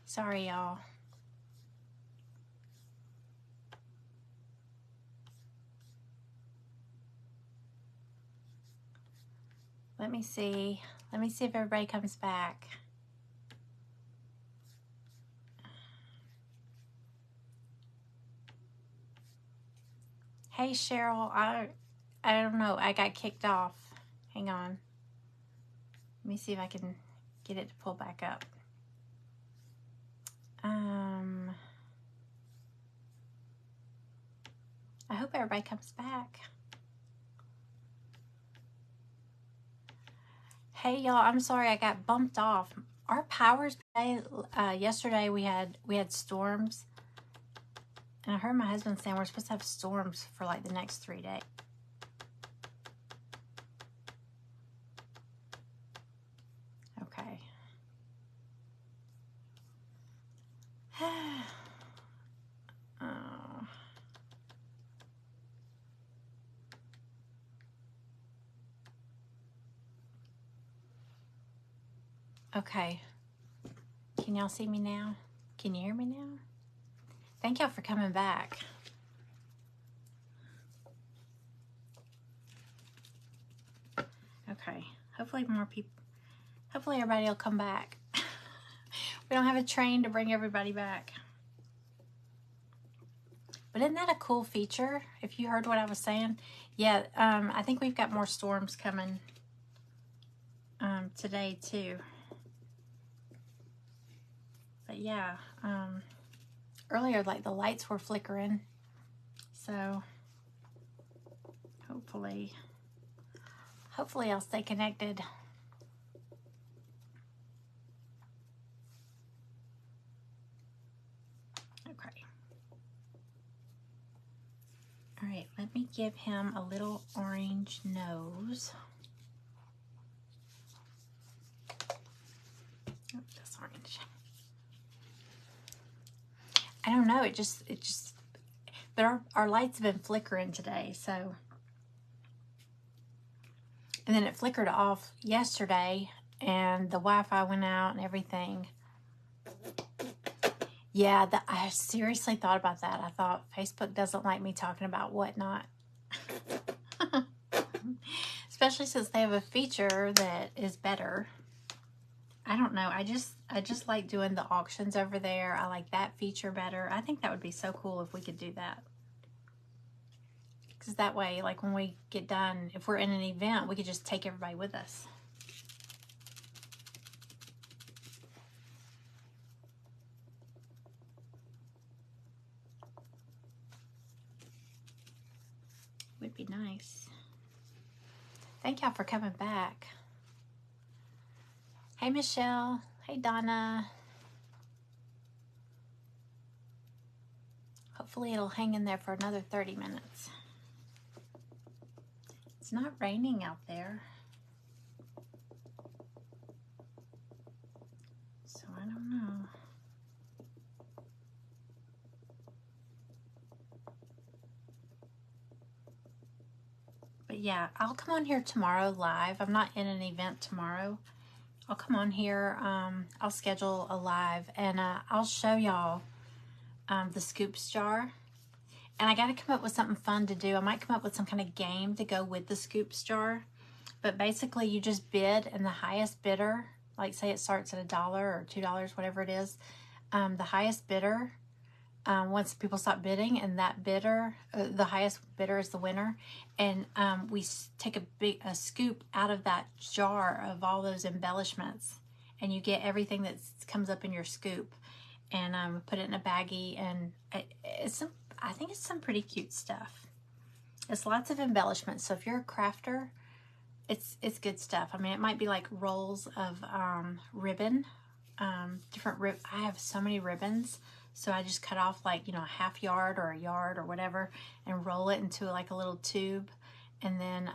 Sorry, y'all. Let me see. Let me see if everybody comes back. Hey, Cheryl. I don't know. I got kicked off. Hang on. Let me see if I can get it to pull back up. I hope everybody comes back. Hey, y'all. I'm sorry I got bumped off. Our powers today. Yesterday we had storms, and I heard my husband saying we're supposed to have storms for like the next 3 days. Okay. Oh. Okay. Can y'all see me now? Can you hear me now? Thank y'all for coming back. Okay. Hopefully more people, hopefully everybody will come back. We don't have a train to bring everybody back. But isn't that a cool feature? If you heard what I was saying. Yeah, I think we've got more storms coming today too. But yeah, earlier like the lights were flickering. So hopefully I'll stay connected. Okay. All right, let me give him a little orange nose. Oh, that's orange. I don't know, it just, but our lights have been flickering today, so. And then it flickered off yesterday, and the Wi-Fi went out and everything. Yeah, I seriously thought about that. I thought Facebook doesn't like me talking about whatnot. Especially since they have a feature that is better. I don't know. I just like doing the auctions over there. I like that feature better. I think that would be so cool if we could do that. Because that way, like when we get done, if we're in an event, we could just take everybody with us. Would be nice. Thank y'all for coming back. Hey, Michelle. Hey, Donna. Hopefully it'll hang in there for another 30 minutes. It's not raining out there. So I don't know. But yeah, I'll come on here tomorrow live. I'm not in an event tomorrow. I'll come on here. I'll schedule a live, and I'll show y'all the scoops jar. And I got to come up with something fun to do. I might come up with some kind of game to go with the scoops jar. But basically, you just bid, and the highest bidder, like say it starts at $1 or $2, whatever it is, the highest bidder, once people stop bidding, and that bidder, the highest bidder is the winner. And we take a scoop out of that jar of all those embellishments, and you get everything that comes up in your scoop, and put it in a baggie, and I think it's some pretty cute stuff. It's lots of embellishments, so if you're a crafter, it's good stuff. I mean, it might be like rolls of ribbon, I have so many ribbons. So I just cut off like, a half yard or a yard or whatever, and roll it into like a little tube. And then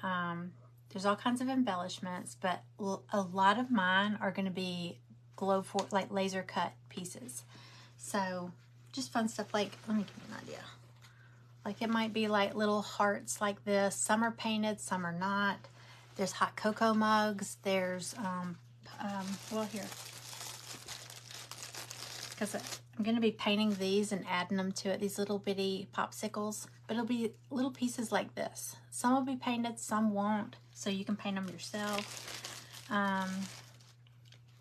there's all kinds of embellishments, but a lot of mine are going to be like laser cut pieces. So just fun stuff. Like, let me give you an idea. Like it might be like little hearts like this. Some are painted, some are not. There's hot cocoa mugs. There's, well, here. because I'm going to be painting these and adding them to it, these little bitty popsicles. But it'll be little pieces like this. Some will be painted, some won't, so you can paint them yourself.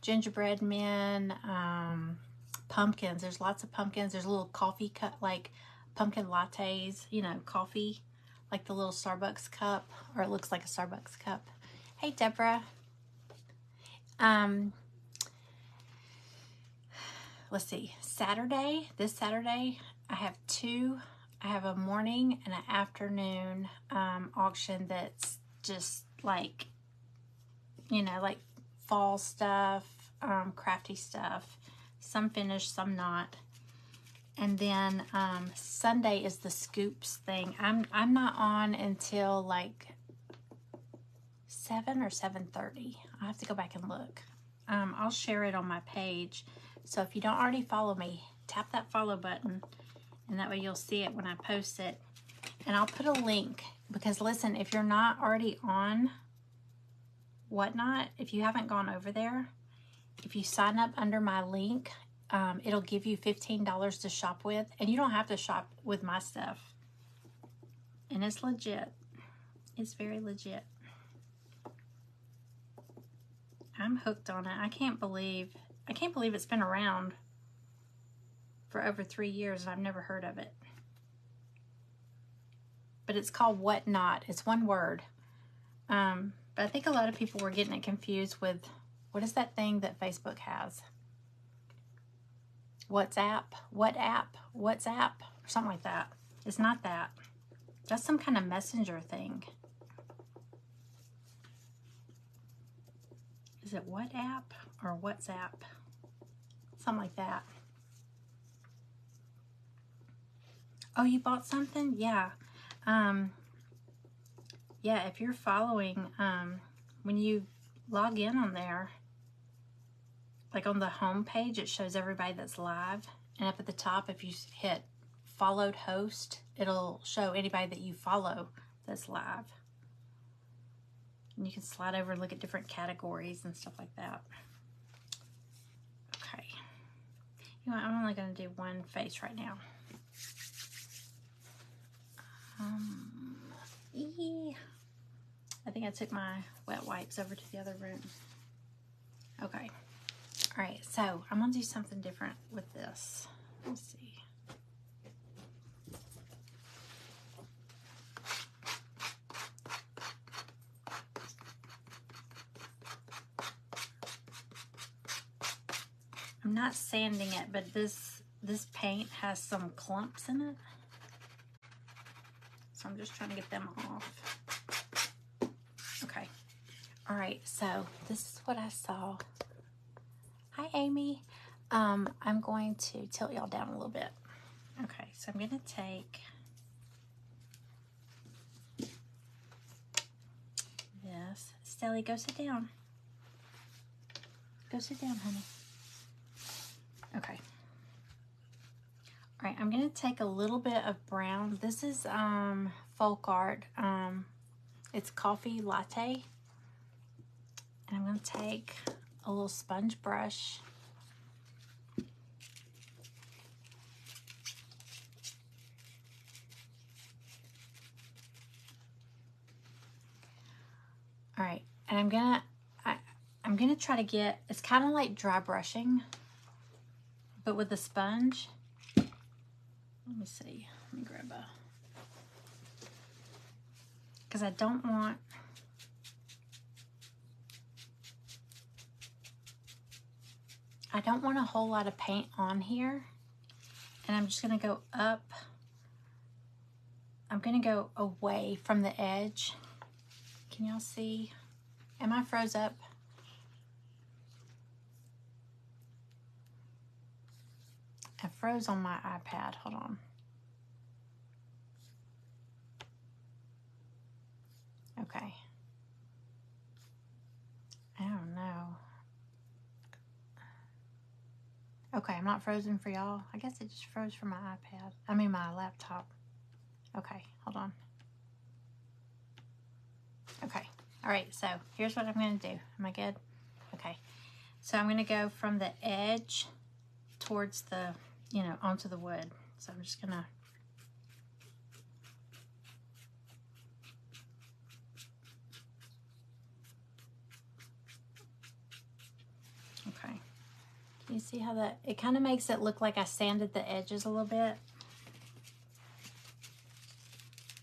Gingerbread men, pumpkins. There's lots of pumpkins. There's a little coffee cup, like pumpkin lattes, you know, coffee, like the little Starbucks cup, or it looks like a Starbucks cup. Hey, Deborah. Let's see, this Saturday, I have a morning and an afternoon auction that's just like, you know, like fall stuff, crafty stuff, some finished, some not. And then Sunday is the scoops thing. I'm not on until like 7 or 7:30. I have to go back and look. I'll share it on my page. So if you don't already follow me, tap that follow button, and that way you'll see it when I post it. And I'll put a link, because listen, if you're not already on Whatnot, if you haven't gone over there, if you sign up under my link, it'll give you $15 to shop with, and you don't have to shop with my stuff. And it's legit. It's very legit. I'm hooked on it. I can't believe it's been around for over 3 years and I've never heard of it. But it's called Whatnot. It's one word. But I think a lot of people were getting it confused with, what is that thing that Facebook has? WhatsApp, or something like that. It's not that. That's some kind of messenger thing. Is it WhatsApp or WhatsApp? Something like that. Oh, you bought something? Yeah. Yeah, if you're following, when you log in on there, like on the home page, it shows everybody that's live. And up at the top, if you hit followed host, it'll show anybody that you follow that's live. And you can slide over and look at different categories and stuff like that. Okay. You know what, I'm only going to do one face right now. I think I took my wet wipes over to the other room. Okay. All right, so I'm going to do something different with this. Let's see. I'm not sanding it, but this paint has some clumps in it. So I'm just trying to get them off. Okay. All right, so this is what I saw. Hi, Amy. I'm going to tilt y'all down a little bit. Okay, so I'm going to take this. Stelly, go sit down. Go sit down, honey. Okay. All right, I'm going to take a little bit of brown. This is folk art. It's coffee latte. And I'm going to take a little sponge brush. All right, and I'm gonna try to get, it's kind of like dry brushing, but with the sponge. Let me see. Let me grab a, because I don't want, a whole lot of paint on here, and I'm just gonna go up. I'm gonna go away from the edge. Can y'all see? Am I froze up? I froze on my iPad. Hold on. Okay. I don't know. Okay, I'm not frozen for y'all. I guess it just froze for my iPad. I mean my laptop. Okay, hold on. Okay, all right, so here's what I'm gonna do. Am I good? Okay, so I'm gonna go from the edge towards the, you know, onto the wood. So I'm just gonna okay. Can you see how that, it kind of makes it look like I sanded the edges a little bit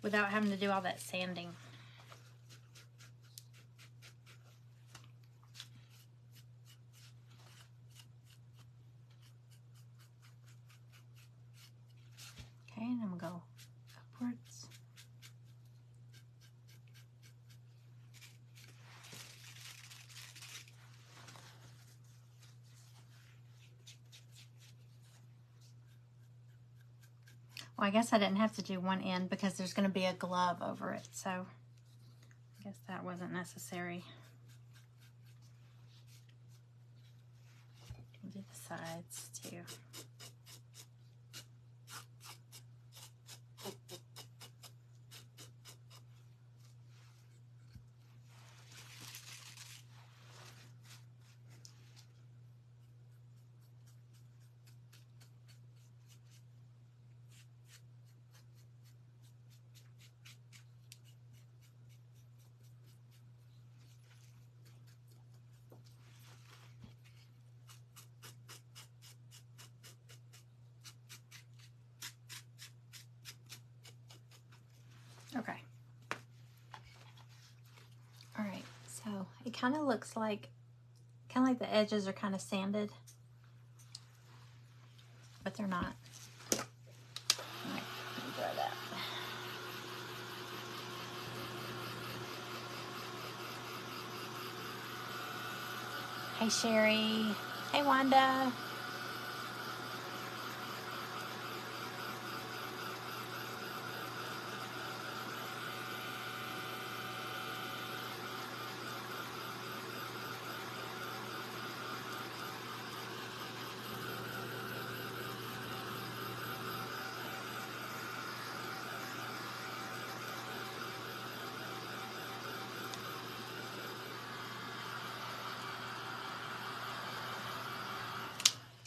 without having to do all that sanding. Okay, and I'm gonna go upwards. Well, I guess I didn't have to do one end because there's going to be a glove over it, so I guess that wasn't necessary. I'll do the sides too. Okay. All right, so it kind of looks like, the edges are kind of sanded, but they're not. All right, let me throw that. Hey, Sherry. Hey, Wanda.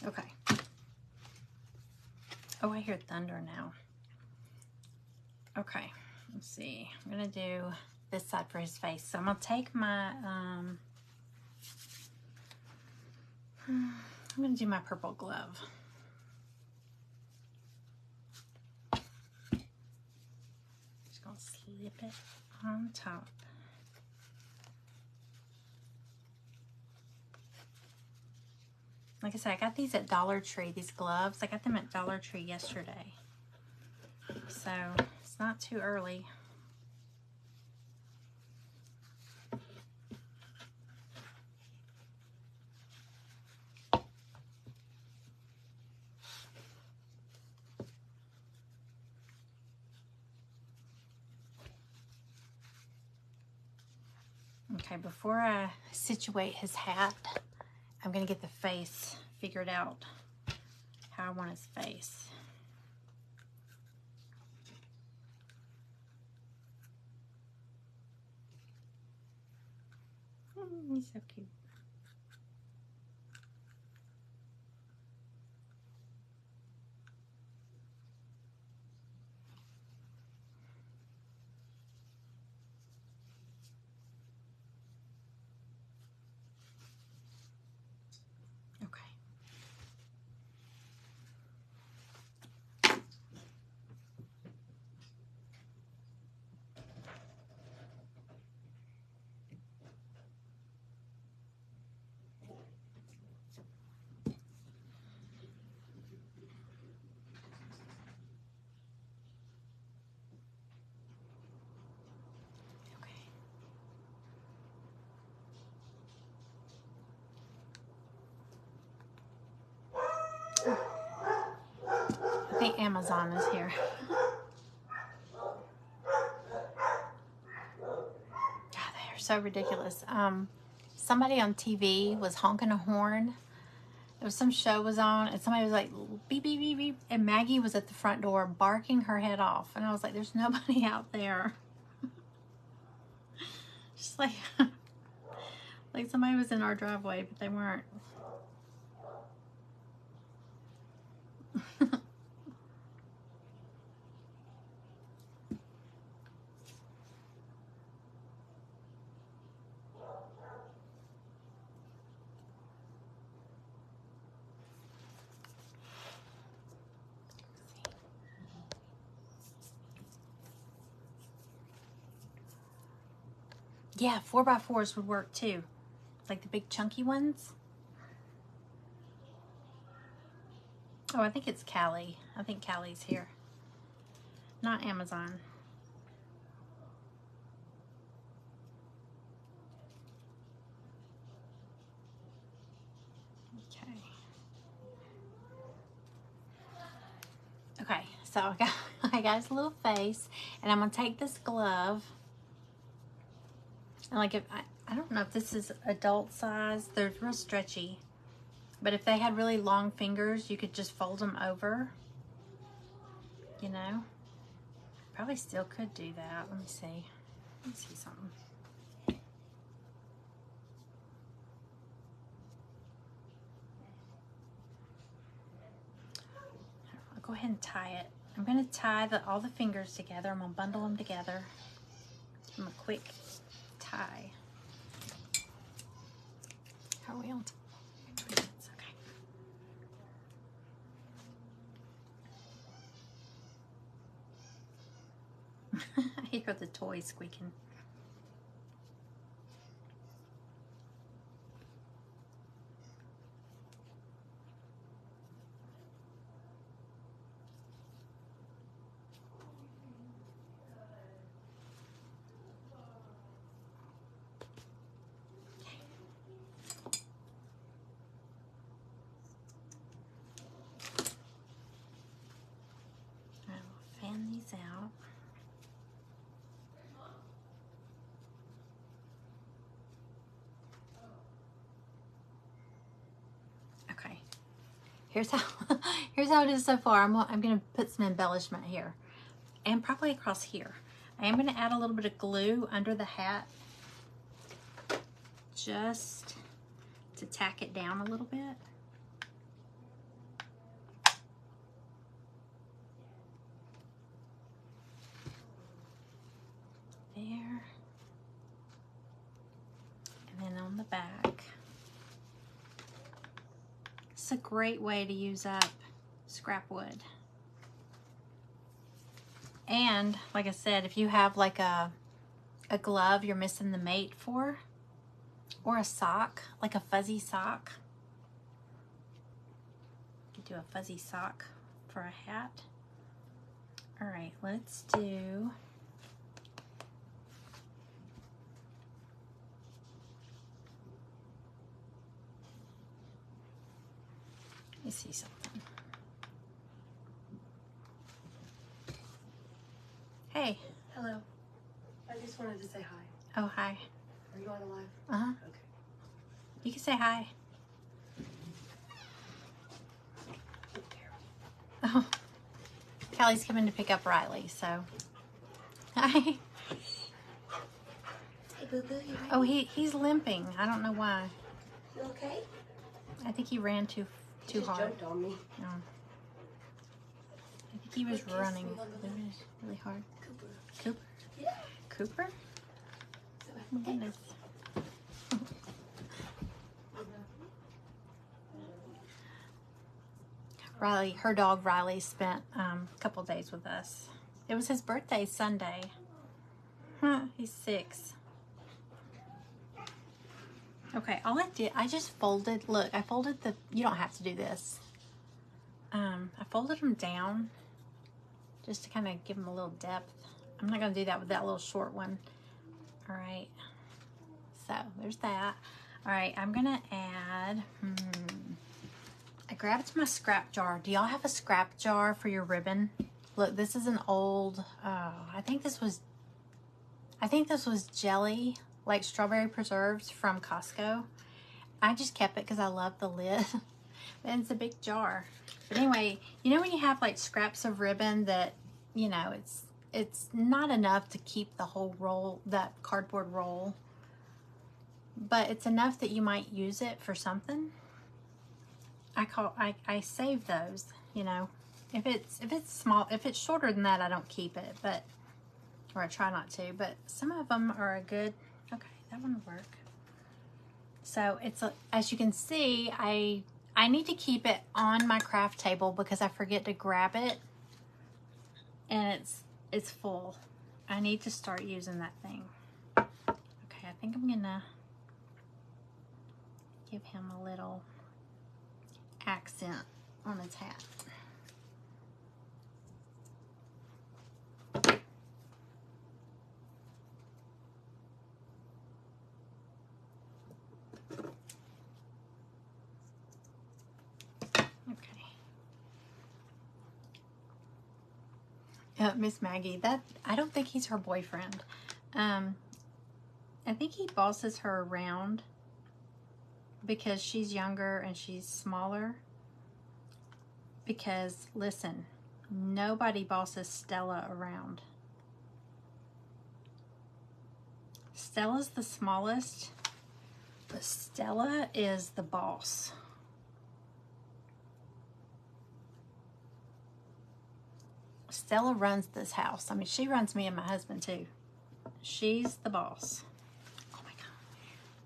Okay. Oh, I hear thunder now. Okay, let's see. I'm gonna do this side for his face. So I'm gonna take my, I'm gonna do my purple glove. Just gonna slip it on top. Like I said, I got these at Dollar Tree, these gloves. I got them at Dollar Tree yesterday. So it's not too early. Okay, before I situate his hat, I'm gonna get the face figured out, how I want his face. He's so cute. I think Amazon is here. God, they are so ridiculous. Somebody on TV was honking a horn. There was some show was on, and somebody was like, beep, beep, beep, beep. And Maggie was at the front door barking her head off. And I was like, there's nobody out there. Just like, like somebody was in our driveway, but they weren't. Yeah, 4x4s would work too. Like the big chunky ones. Oh, I think it's Callie. I think Callie's here. Not Amazon. Okay. Okay, so I got his little face, and I'm gonna take this glove, and like if I don't know if this is adult size. They're real stretchy, but if they had really long fingers, you could just fold them over. You know, probably still could do that. Let me see. Let me see something. I'll go ahead and tie it. I'm gonna tie all the fingers together. I'm gonna bundle them together. I'm a quick tie. How are we on? 20 minutes, okay. I hear the toys squeaking. Fan these out. Okay, here's how here's how it is so far. I'm gonna put some embellishment here, and probably across here. I am gonna add a little bit of glue under the hat, just to tack it down a little bit. There. And then on the back. It's a great way to use up scrap wood. And like I said, if you have like a glove you're missing the mate for, or a sock, like a fuzzy sock. You could do a fuzzy sock for a hat. All right, let's do let me see something. Hey. Hello. I just wanted to say hi. Oh, hi. Are you on the live? Uh-huh. Okay. You can say hi. Oh. Callie's coming to pick up Riley, so. Hi. Hey, Boo-Boo, you ready? Oh, he's limping. I don't know why. You okay? I think he ran too He just hard. jumped on me. No. I think he was Kiss running me on the really, lips. really hard. Cooper. Cooper? Yeah. Cooper? So, Oh my goodness. Riley, her dog Riley spent a couple days with us. It was his birthday Sunday. Huh, he's 6. Okay, all I did, I just folded, look, I folded you don't have to do this. I folded them down just to kind of give them a little depth. I'm not going to do that with that little short one. All right, so there's that. All right, I'm going to add, I grabbed my scrap jar. Do y'all have a scrap jar for your ribbon? Look, this is an old, I think this was jelly, like strawberry preserves from Costco. I just kept it because I love the lid. And it's a big jar. But anyway, you know when you have like scraps of ribbon that, you know, it's not enough to keep the whole roll, that cardboard roll, but it's enough that you might use it for something. I save those, you know. If it's small, if it's shorter than that, I don't keep it, but, or I try not to, but some of them are a good, okay, that one will work. So it's, as you can see, I need to keep it on my craft table because I forget to grab it and it's full. I need to start using that thing. Okay, I think I'm gonna give him a little accent on his hat. Miss Maggie, that I don't think he's her boyfriend. I think he bosses her around because she's younger and she's smaller. Because listen, nobody bosses Stella around. Stella's the smallest, but Stella is the boss. Stella runs this house. I mean, she runs me and my husband too. She's the boss. Oh my God,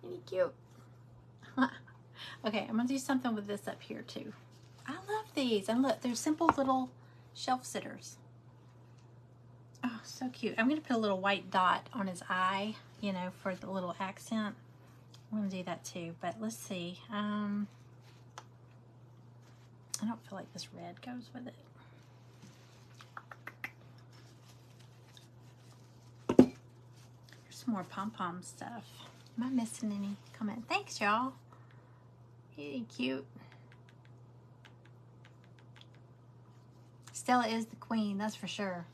isn't he cute? Okay, I'm gonna do something with this up here too. I love these. And look, they're simple little shelf sitters. Oh, so cute. I'm gonna put a little white dot on his eye, you know, for the little accent. I'm gonna do that too, but let's see. I don't feel like this red goes with it. More pom-pom stuff. Am I missing any? Comment. Thanks, y'all. Really cute. Stella is the queen, that's for sure.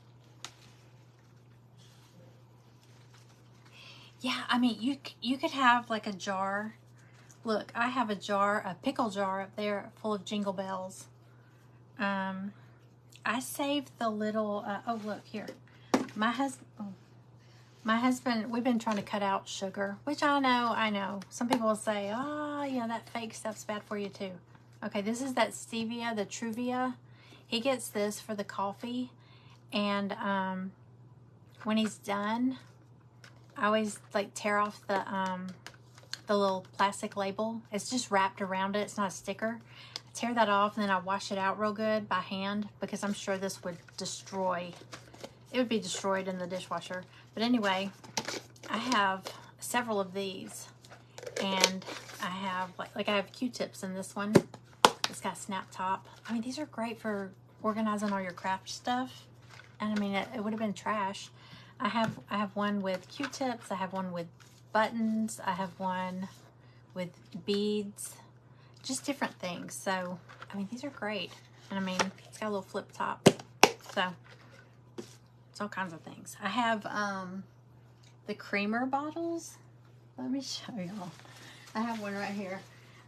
Yeah, I mean, you could have like a jar. Look, I have a jar, a pickle jar up there full of Jingle Bells. I saved the little, oh look here. My husband, we've been trying to cut out sugar, which I know. Some people will say, oh, yeah, that fake stuff's bad for you too. Okay, this is that stevia, the Truvia. He gets this for the coffee. And when he's done, I always like tear off the little plastic label. It's just wrapped around it. It's not a sticker. I tear that off and then I wash it out real good by hand because I'm sure this would destroy. It would be destroyed in the dishwasher. But anyway, I have several of these, and I have like I have Q-tips in this one. It's got a snap top. I mean, these are great for organizing all your craft stuff. And I mean, it would have been trash. I have one with Q-tips. I have one with buttons. I have one with beads, just different things. So I mean, these are great. And I mean, it's got a little flip top. So it's all kinds of things. I have the creamer bottles. Let me show y'all. I have one right here.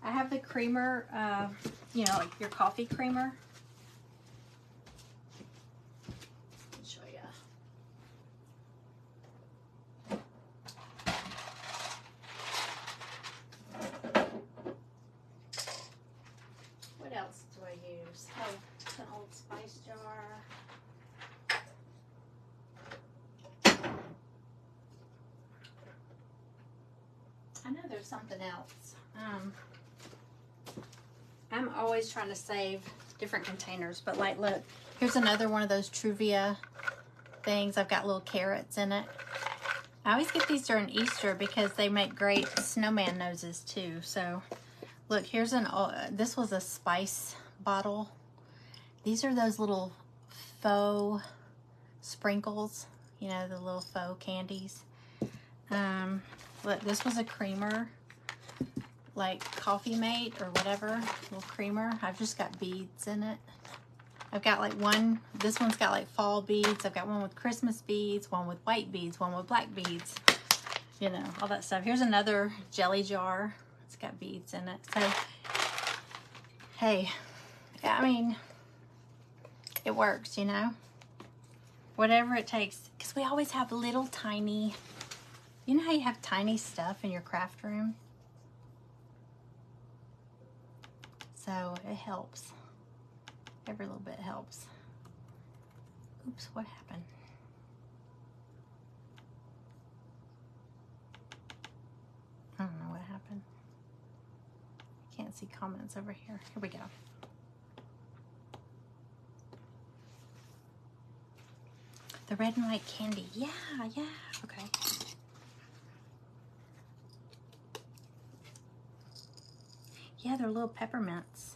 I have the creamer, you know, like your coffee creamer. Let me show you. What else do I use? Oh, it's an old spice jar. I know there's something else. I'm always trying to save different containers, but like, look, here's another one of those Truvia things. I've got little carrots in it. I always get these during Easter because they make great snowman noses too. So look, here's this was a spice bottle. These are those little faux sprinkles, you know, the little faux candies. Look, this was a creamer, like Coffee Mate or whatever, little creamer. I've just got beads in it. I've got like one, this one's got like fall beads. I've got one with Christmas beads, one with white beads, one with black beads, you know, all that stuff. Here's another jelly jar. It's got beads in it. So, hey, I mean, it works, you know, whatever it takes. Because we always have little tiny, you know how you have tiny stuff in your craft room? So it helps. Every little bit helps. Oops, what happened? I don't know what happened. I can't see comments over here. Here we go. The red and white candy. Yeah, okay. Yeah, they're little peppermints.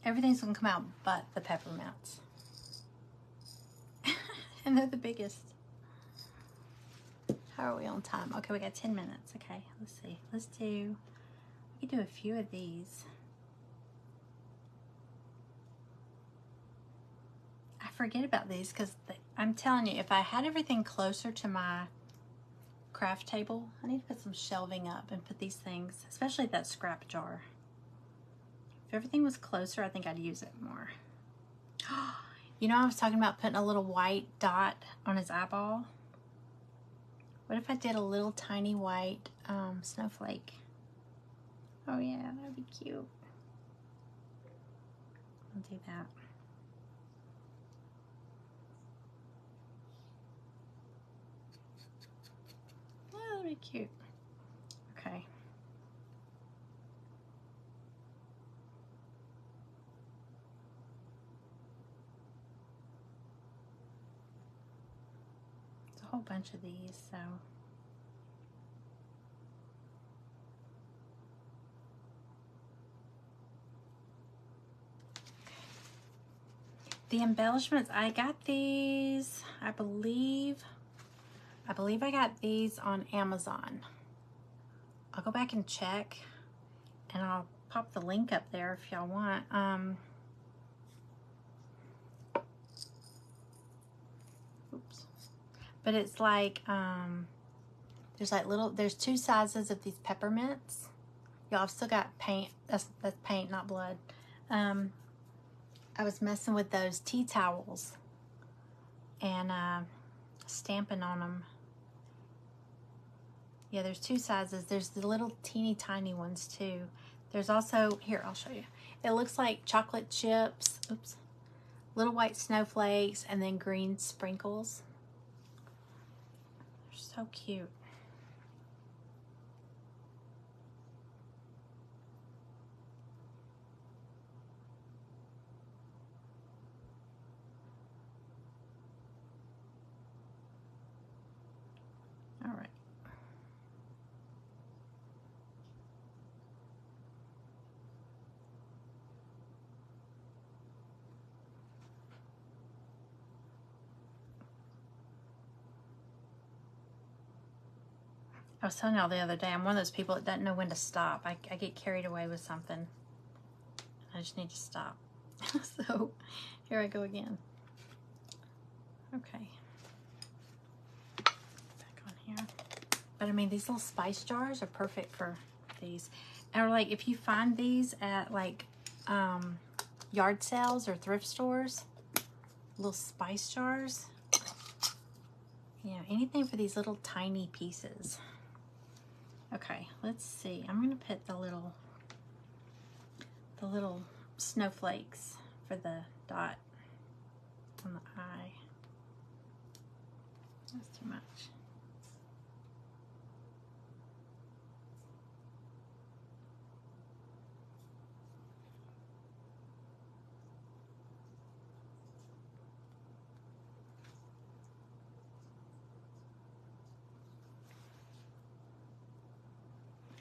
Everything's gonna come out but the peppermints. And they're the biggest. How are we on time? Okay, we got 10 minutes. Okay, let's see. We can do a few of these. I forget about these because I'm telling you, if I had everything closer to my craft table, I need to put some shelving up and put these things, especially that scrap jar. If everything was closer, I think I'd use it more. You know, I was talking about putting a little white dot on his eyeball. What if I did a little tiny white snowflake? Oh yeah, that would be cute. I'll do that. Oh, that would be cute. Okay. It's a whole bunch of these, so. The embellishments, I got these, I believe I got these on Amazon. I'll go back and check, and I'll pop the link up there if y'all want. Oops. But it's like, there's two sizes of these peppermints. Y'all, I've still got paint. That's paint, not blood. I was messing with those tea towels and stamping on them. Yeah, there's two sizes. There's the little teeny tiny ones too. There's also, here, I'll show you. It looks like chocolate chips, oops, little white snowflakes, and then green sprinkles. They're so cute. All right. I was telling y'all the other day, I'm one of those people that doesn't know when to stop. I get carried away with something. I just need to stop. So here I go again. Okay. Back on here. But I mean, these little spice jars are perfect for these. Or like if you find these at like yard sales or thrift stores, little spice jars. Yeah, anything for these little tiny pieces. Okay, let's see. I'm gonna put the little snowflakes for the dot on the eye. That's too much.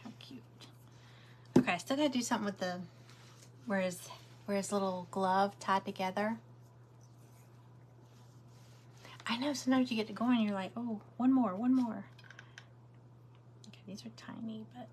How cute. Okay, I still gotta do something with the where his little glove tied together. I know sometimes you get to go and you're like, oh, one more. Okay, these are tiny, but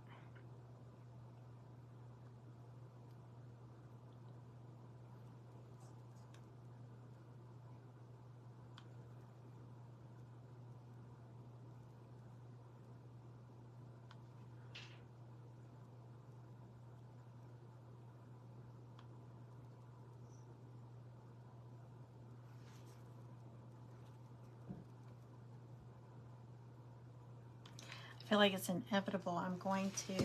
I feel like it's inevitable. I'm going to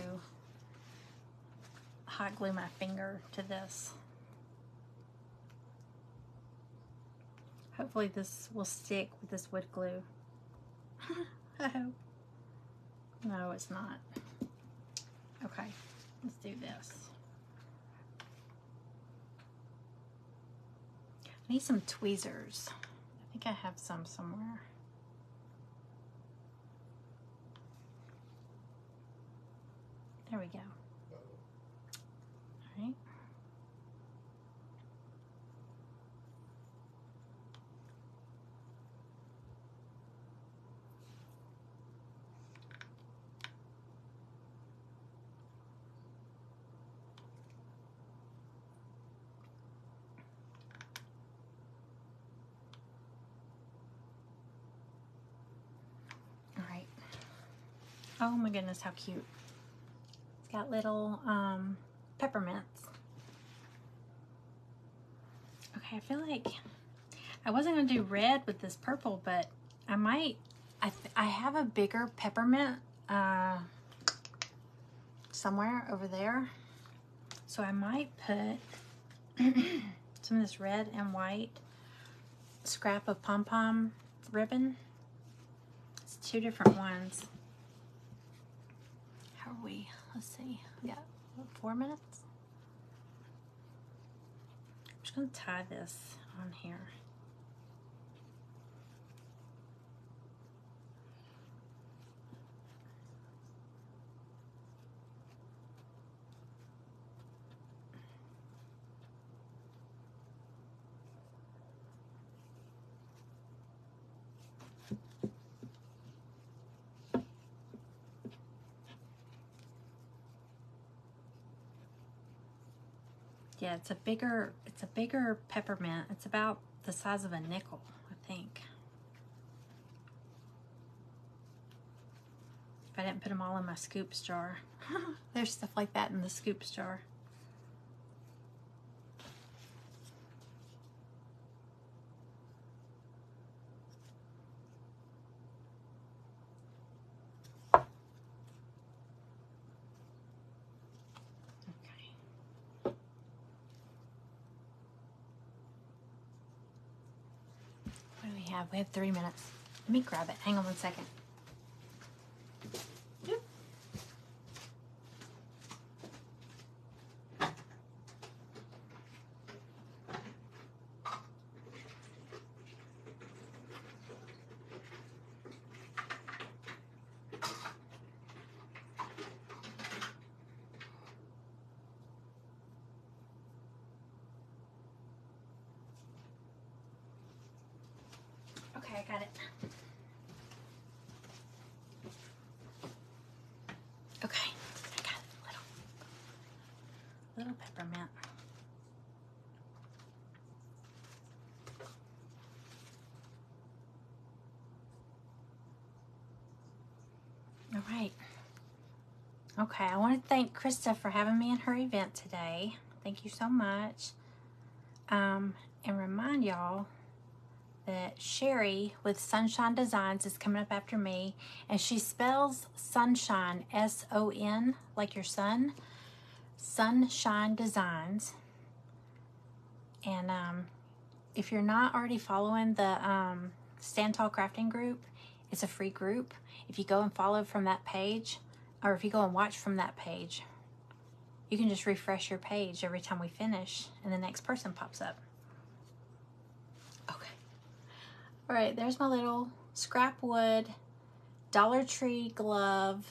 hot glue my finger to this. Hopefully this will stick with this wood glue. I hope. No, it's not. Okay, let's do this. I need some tweezers. I think I have some somewhere. There we go. All right. All right. Oh my goodness, how cute. It's got little peppermints. Okay, I feel like I wasn't going to do red with this purple, but I might. I have a bigger peppermint somewhere over there. So I might put some of this red and white scrap of pom-pom ribbon. It's 2 different ones. How are we? Let's see. We got 4 minutes. I'm just going to tie this on here. Yeah, it's a bigger peppermint. It's about the size of a nickel, I think. If I didn't put them all in my scoops jar. There's stuff like that in the scoops jar. What do we have? We have 3 minutes. Let me grab it. Hang on 1 second. Yep. Okay, I got it. Okay, I got it. Little peppermint. All right. Okay, I want to thank Krista for having me in her event today. Thank you so much. And remind y'all that Sherry with Sunshine Designs is coming up after me, and she spells sunshine S-O-N like your son, Sunshine Designs. And if you're not already following the Stand Tall Crafting group, it's a free group. If you go and follow from that page, or if you go and watch from that page, you can just refresh your page every time we finish and the next person pops up. Okay. All right, there's my little scrap wood Dollar Tree glove.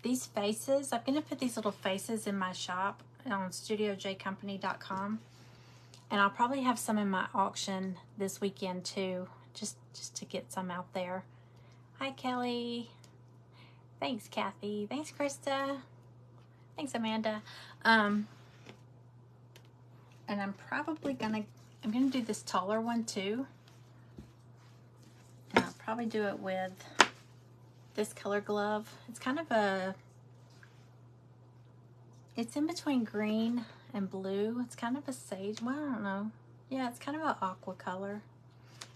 These faces, I'm gonna put these little faces in my shop on studiojcompany.com, and I'll probably have some in my auction this weekend too, just to get some out there. Hi Kelly. Thanks Kathy. Thanks Krista. Thanks Amanda. And I'm probably gonna do this taller one too. And I'll probably do it with this color glove. It's kind of it's in between green and blue. It's kind of a sage, well, I don't know. Yeah, it's kind of an aqua color.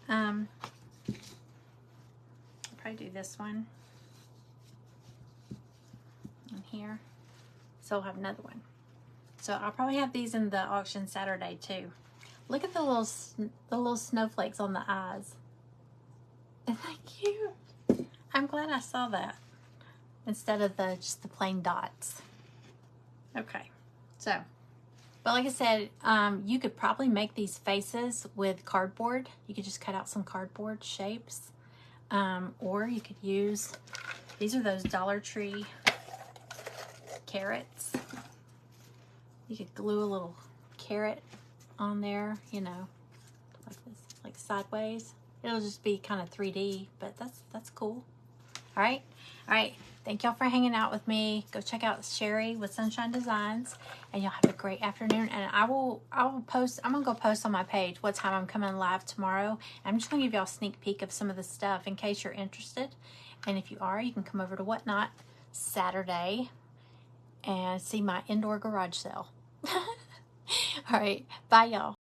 I'll probably do this one in here. So I'll have another one. So I'll probably have these in the auction Saturday too. Look at the little snowflakes on the eyes. Isn't that cute? I'm glad I saw that instead of just the plain dots. Okay, so, but like I said, you could probably make these faces with cardboard. You could just cut out some cardboard shapes, or you could use, these are those Dollar Tree carrots. You could glue a little carrot on there, you know, like this, like sideways. It'll just be kind of 3D, but that's cool. All right. Thank y'all for hanging out with me. Go check out Sherry with Sunshine Designs, and y'all have a great afternoon. And I will post. I'm gonna go post on my page what time I'm coming live tomorrow. I'm just gonna give y'all a sneak peek of some of the stuff in case you're interested. And if you are, you can come over to Whatnot Saturday and see my indoor garage sale. All right. Bye, y'all.